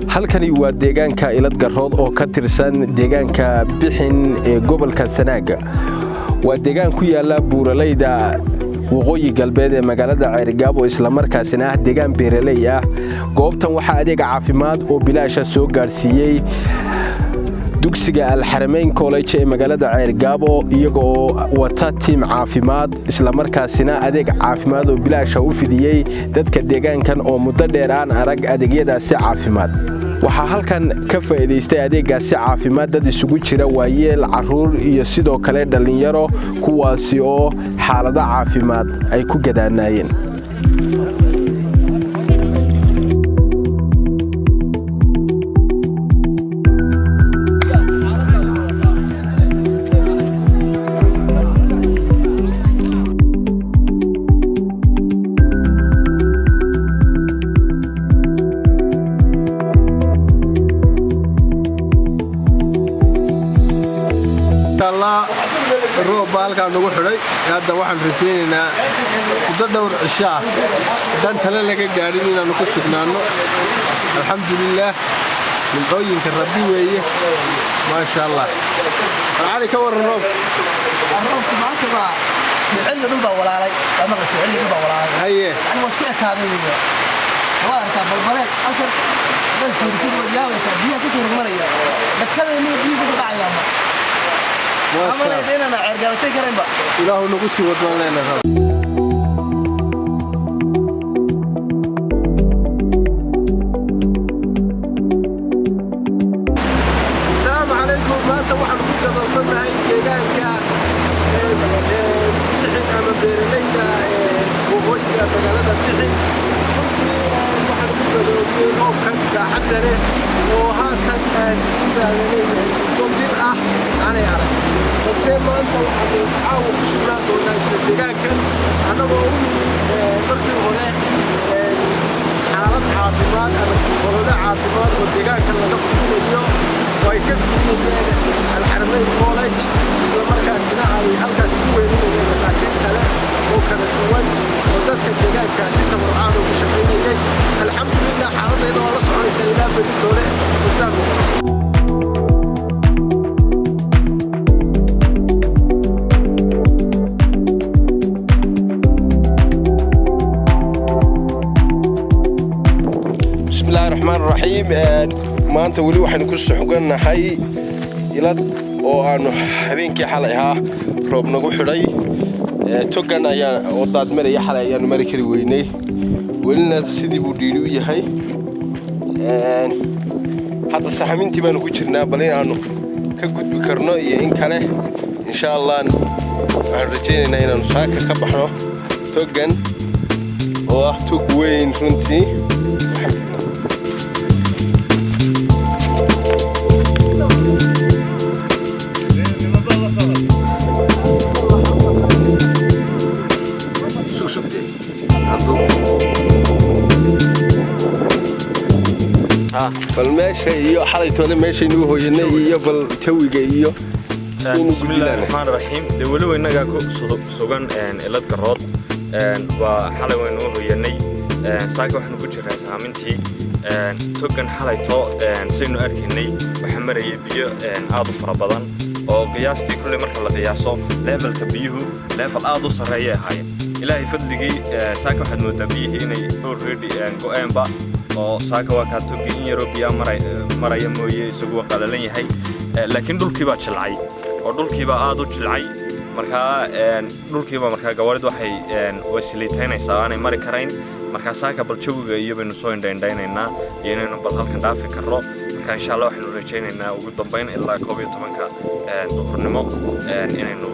halkani waa deegaanka Ilad Garood oo ka tirsan deegaanka Bixin ee gobolka Sanaaga waa deegaan ku yaala buuraleyda waqooyi galbeed ee magaalada Ceerigaabo isla markaasina ah deegaan beeraley ah goobtan waxa adeeg caafimaad oo bilaash soo gaarsiiyay dugsiga Al-Harameyn College ee magaalada Ceerigaabo iyagoo wata team caafimaad isla markaasina adeeg caafimaad oo bilaash u fidiyay dadka deegaankan oo muddo dheer aan arag adeegyadaasi caafimaad waxa halkan ka faa'iideystay adeegaasi caafimaad dad isugu jira waayeel caruur iyo sidoo kale dhalinyaro kuwaasi oo xaalada caafimaad ay ku gadaanayeen roob halkaan ugu xidhay hadda waxaan rajaynaynaa muddo dhowr cisho ah dan tale laga gaadhin inaanu ku sugnaanno alxamdulillaah nimcooyinka rabbi weeye maasha allah cali ka waran roobku maanta baa xilli dhul baa walaalay ama xilli dhul baa walaalay haye ani waa iska ekaaday waa arkaa balbaleen halkan dad fiirsid wadiyaabaysa biyaha ku turmanaya dadkada inuu biyo ku dhacayaan أنا إذا أنا عرقان تكرم بقى. إلهه نقصي ودوان لنا هذا. السلام عليكم ما توحى نقول وصلنا هاي الجيران كا تحت أمام بيرلينا وغوية مجالات تحت. واحد نقول نوم كان حتى له وهذا كان ممكن أنا أعرف. ما أنت وحاول تسمعنا ولا يستدعى كان أنا بقول مركز هناك حالات عاطفات أنا ولا عاطفات والدجاج كان نقول اليوم ويكفي الحرمين كولج إذا مركز صناعي هلك سوي لكن كلا وكان الأول وذاك الدجاج كاسيت مرعاه وشقيني الحمد لله حالنا إذا الله سبحانه وتعالى بدوله وسامو بسم الله الرحمن الرحيم ما أنت ولي واحد نكون سحقنا حي إلى أو أنه حبينك حلقها روب نقول حري توقعنا يا وضعت مري حلقة يعني مري كريويني ولنا سيدي بوديلو يهاي حتى السحمين تبان وجرنا بلين عنه كجود بكرنا إن كله إن شاء الله رجينا هنا نساك كبحنا توقعن توقوين رنتي فالماشي إياه حالته أنا ماشي نوه يني إياه بالجوي إياه بسم الله الرحمن الرحيم دولو إنك سوغان إلاد قراد وحالو إنه يني ساق وحنا كجرا سامنتي توغان حالته سينو أركني وحمري بيو عادو فرابدان oo qiyaastii kulli marka la qiyaaso levelka biyuhu level aad u sareeya hay ilaahay fadligii saaka waxaad moodaa biyihii inay already go'eenba oo saaka waa ka togi in yaro biya maraya mooyee isagu qalalan yahay laakiin dhulkii baa jilcay oo dhulkii baa aad u jilcay marka dhulkii baa marka gawarid waxay wasiilitaynaysaa aanay mari karayn marka saaka bal jawiga iyo baynu soo indhaynaa iyo inaynu bal halkan dhaafi karno marka insha Allah waxaanu rajaynaynaa ugu dambeyn ilaa 12ka duhurnimo inaynu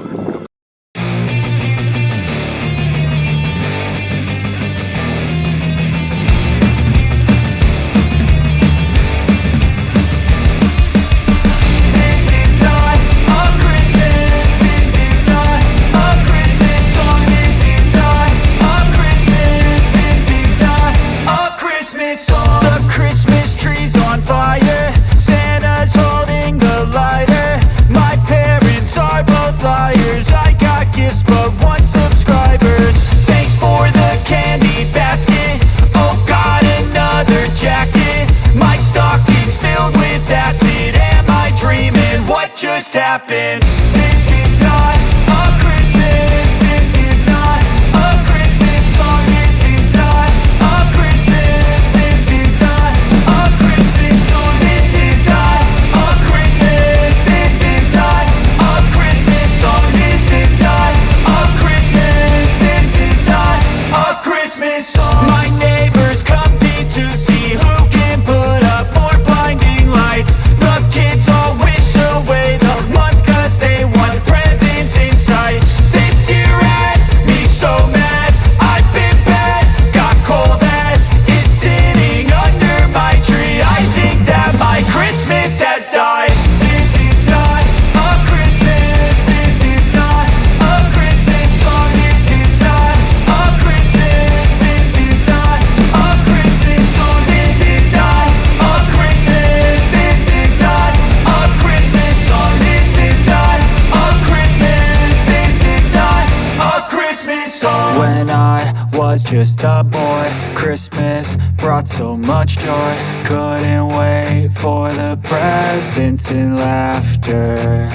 just happened. This is not a Christmas. This is not a Christmas song. This is not a Christmas. This is not a Christmas song. This is not a Christmas. This is not a Christmas song. This is not a Christmas. This is not a Christmas song. My neighbors compete to see who can put up more blinding lights. The kids all wish away the month 'cause they want presents in sight. This year had me so mad, I've been bad, got coal that is sitting under my tree. I think that my Christmas has died. This is not a Christmas. This is not a Christmas song. This is not a Christmas. This is not a Christmas song. This is not a Christmas. This is not a Christmas song. This is not a Christmas. This is not a Christmas song. When I was just a boy, Christmas brought so much joy. Couldn't wait for the presents and laughter.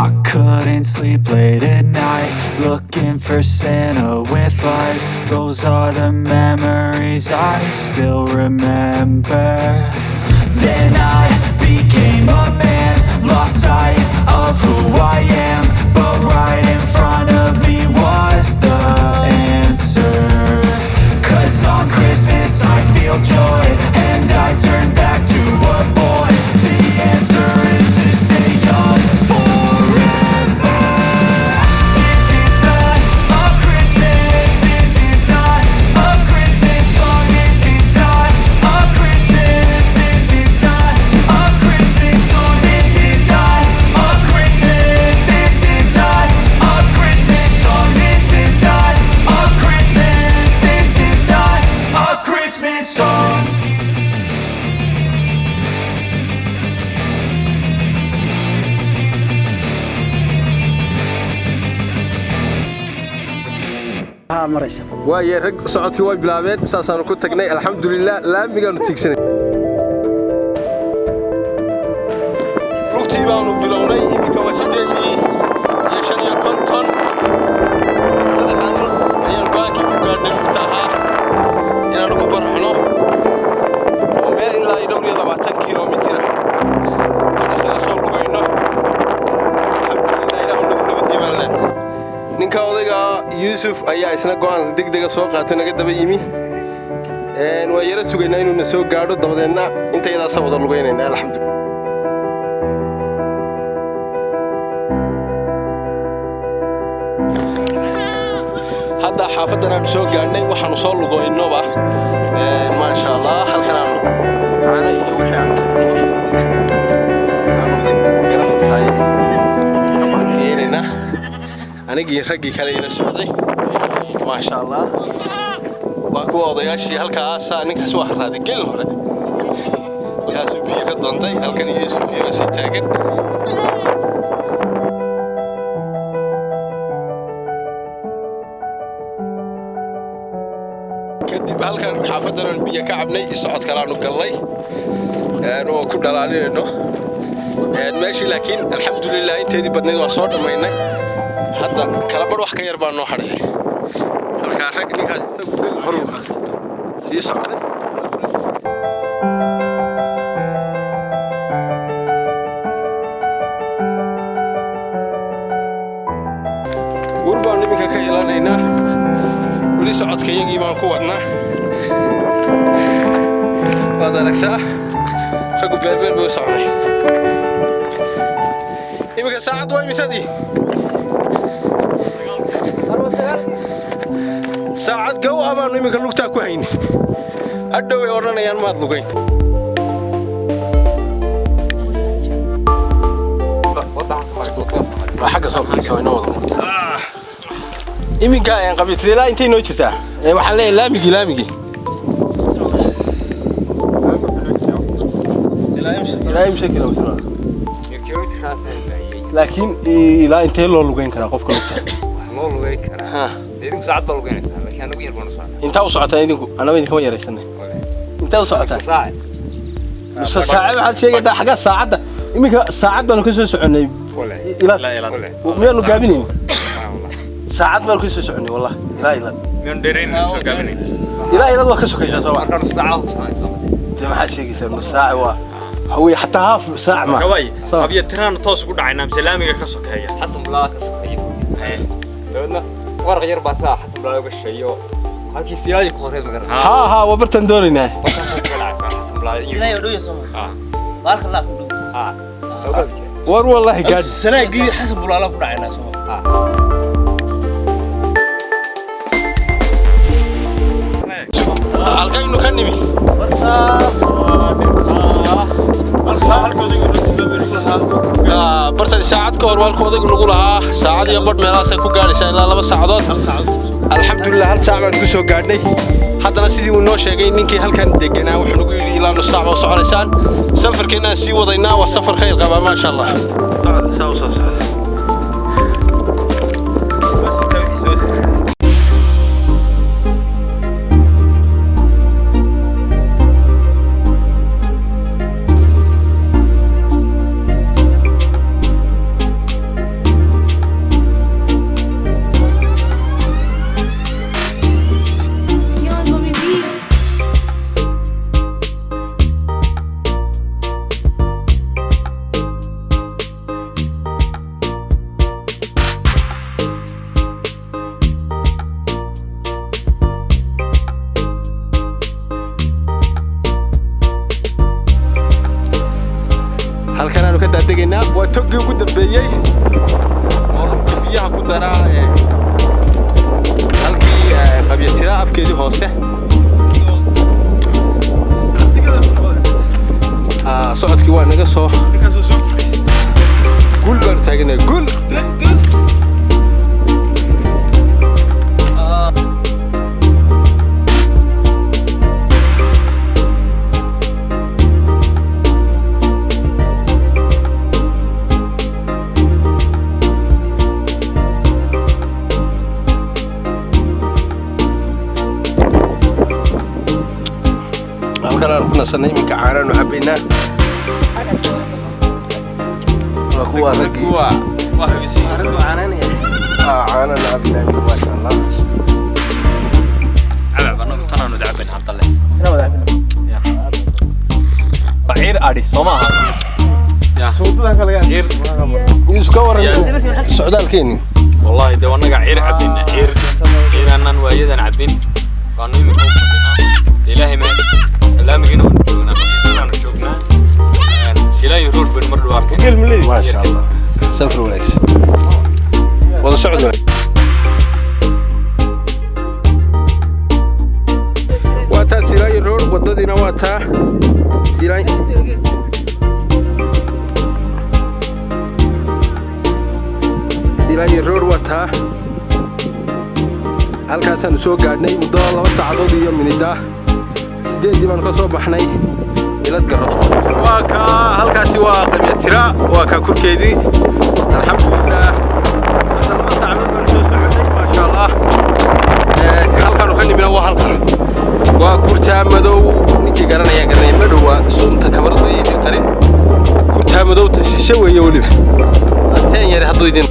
I couldn't sleep late at night, looking for Santa with lights. Those are the memories I still remember. Then I became a man, lost sight of who I am, but right in front of me was the answer. 'Cause on Christmas I feel joy, and I turn back to a boy. The answer is to stay young forever. This is not a Christmas. This is not a Christmas song. This is not a Christmas. This is not a Christmas song. This is not a Christmas. This is not a Christmas song. This is not a Christmas. This is not a Christmas song. waaye rag socodkii way bilaabeen saasaanu ku tagnay alxamdulilah laamigaanu tiigsanay rugtii baanu bilownay iminka waa 8:50 saddexaan ayaan baankii ku gaadhnay lugtaha inaanu ku baraxno oo meel ilaa 20 kilomitir aan isla soo lugayno alxamdulilah ilaahu nagu nabadgeliyay ninka odayga Yusuf ayaa isna go'aan degdeg ah soo qaatay naga daba yimi waa yara sugaynaa inuu na soo gaadho dabadeedna intaydaas wada lugaynayna alxamdulilah hadda xaafadan aan soo gaadhnay waxaanu soo lugaynooba ma sha Allah halkan aan taanay wixii aan garanayna anigii raggii kale ila socday ma sha Allah waa kuwa odayaashii halkaas ninkaas waa raaday gelin hore halkaas biyo ka dantay halkan Yusuf iyo si taagan kadib halkan xaafadan biyo ka cabnay socod kale aanu galnay oo ku dhalaalinayno meeshii laakiin alxamdulilah inteedii badneed waa soo dhamaynay hadda kala bar wax ka yar baan noo xareeyay halka rag ninkaas isagu gal horuu sii socday wurbaan nimanka ka yeelanaynaa wali socodkayagii baan ku wadnaa waad aragtaa raggu beerbeer bay u soconay iminka saacad waa imisadii saacad gow abaanu iminka lugtaa ku hayni hadhow ay odhanayaan maad lugayn xagga soo fiirsoo inoo wada iminka ayaan qabiitlilaa intay noo jirtaa waxaan leeyahay laamigii ilaa imse kilomitir laakiin ilaa intee loo lugayn karaa qofka lugta loo lugayn karaa idinku saacad baa lugaynaysaa laakiin anagu yar baan u soconaa intaa u socotaa idinku anagu idinkama yaraysanay intaa u socotaa saacad waxaad sheegaysaa xagga saacadda iminka saacad baanu ka soo soconay إلاد مين قابلين ساعات ما ركيس سعني والله إلاد من درين شو قابلني إلاد وكسو كيجا طبعا ساعة ما حد شيء يصير نص ساعة هو حتى هاف ساعة ما كواي أبي تران توس قد عينام سلامي كسو كهيا حسن بلا كسو كهيا لأنه ورق يربع ساعة حسن بلا كشيء هالكي سيلاي كوريل مقرن ها وبرتن دورينا حسن بلا سيلاي ودو يسمى بارك الله فيكم war والله قاعد سناقي حسب ولا كنا عينا سوا halkaynu ka nimi bartan saacad ka hor walkoodagu nagu lahaa saacad iyo badh meelahaas ay ku gaadhaysaa ilaa 2 saacadood alxamdulillah hal saac baan ku soo gaadhnay haddana sidii uu noo sheegay ninkii halkan deganaa wuxuu nagu yidhi ilaa nus saac oo soconaysaan safarkeennaan sii wadaynaa waa safar khayr qabaa maasha allah halkan aanu ka daadegaynaa waa togii ugu dambeeyay oo biyaha ku daraa halkii qabyatira afkeedii hoose socodkii waa naga soo gul baanu taaganay gul halkan ku nasanay iminka caanaan u cabaynaa waa kuwa ragii waa habisi caanaan cabaynaa ma sha Allah عبنا تنانو دعبين حط له بعير أدي سماها يا suuqdan kale عير isku waran socdaal keeni والله ده وانا عير عبين عير أنا نوايد أنا عبين قانون من إلهي ما لا مجينا ونشوفنا نشوفنا سلاي يروح بالمرة واركين ما شاء الله سافر وليس والله سعد واتا سلاي الرول وددنا واتا سلاي سلاي الرول واتا halkaasaan soo gaadhnay muddo 2 saacadood iyo minida 8 baan ka soo baxnay Ilad Garood waa ka halkaasi waa qabyatira waa ka kurkeedii alxamdulillah hadda 2 saacadood baan soo soconay ma sha Allah halkan waxaan nimina waa halkan waa kurtaa madow ninkii garanaya madow waa sunta kamarada idin qarin kurtaa madow tashisho weeye waliba teen yar haduu idin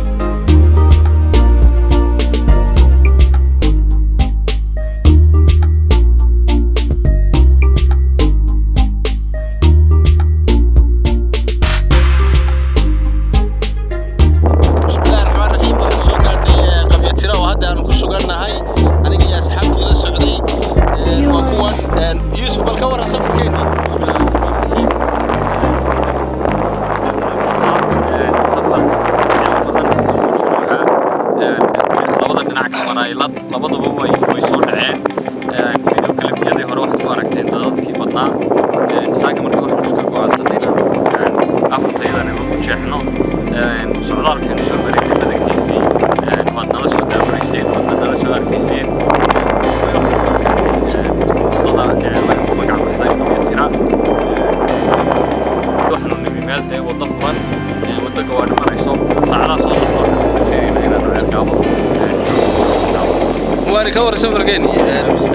كور سفركين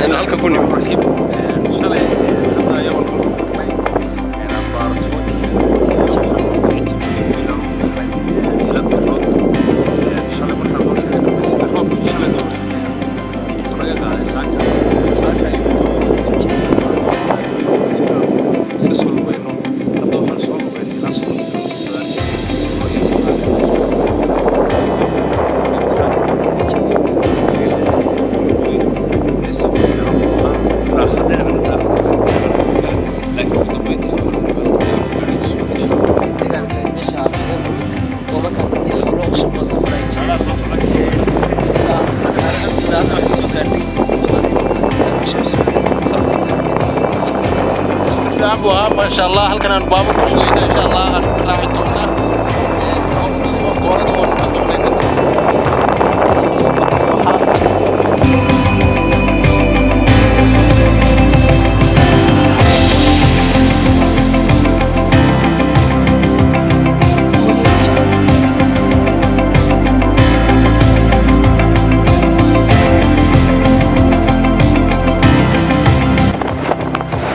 أنا هلك كوني مرحب شلي هذا يوم أنا بارت وكيل ما شاء الله هل كان بابور كسوينا إن شاء الله راح تروحنا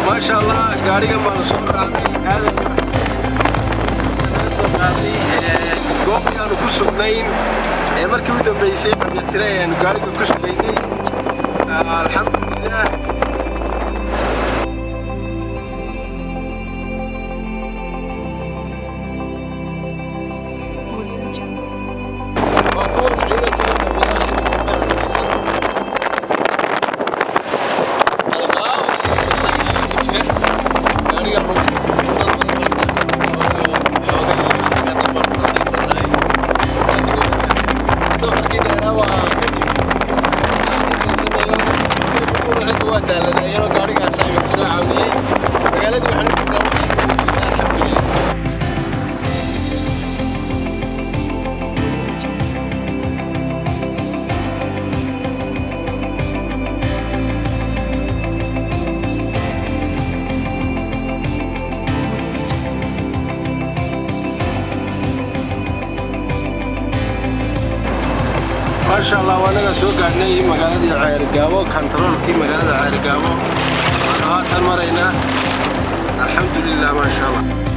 ما شاء الله قاعدين ما نصور هذا goobtii aanu ku sugnayn markii u dambeysay qabyatiray aanu gaariga ku sugaynay alxamdulilah ما شاء الله وانا سوق عني مقالة Ceerigaabo كنترول كي مقالة Ceerigaabo هذا مرينا الحمد لله ما شاء الله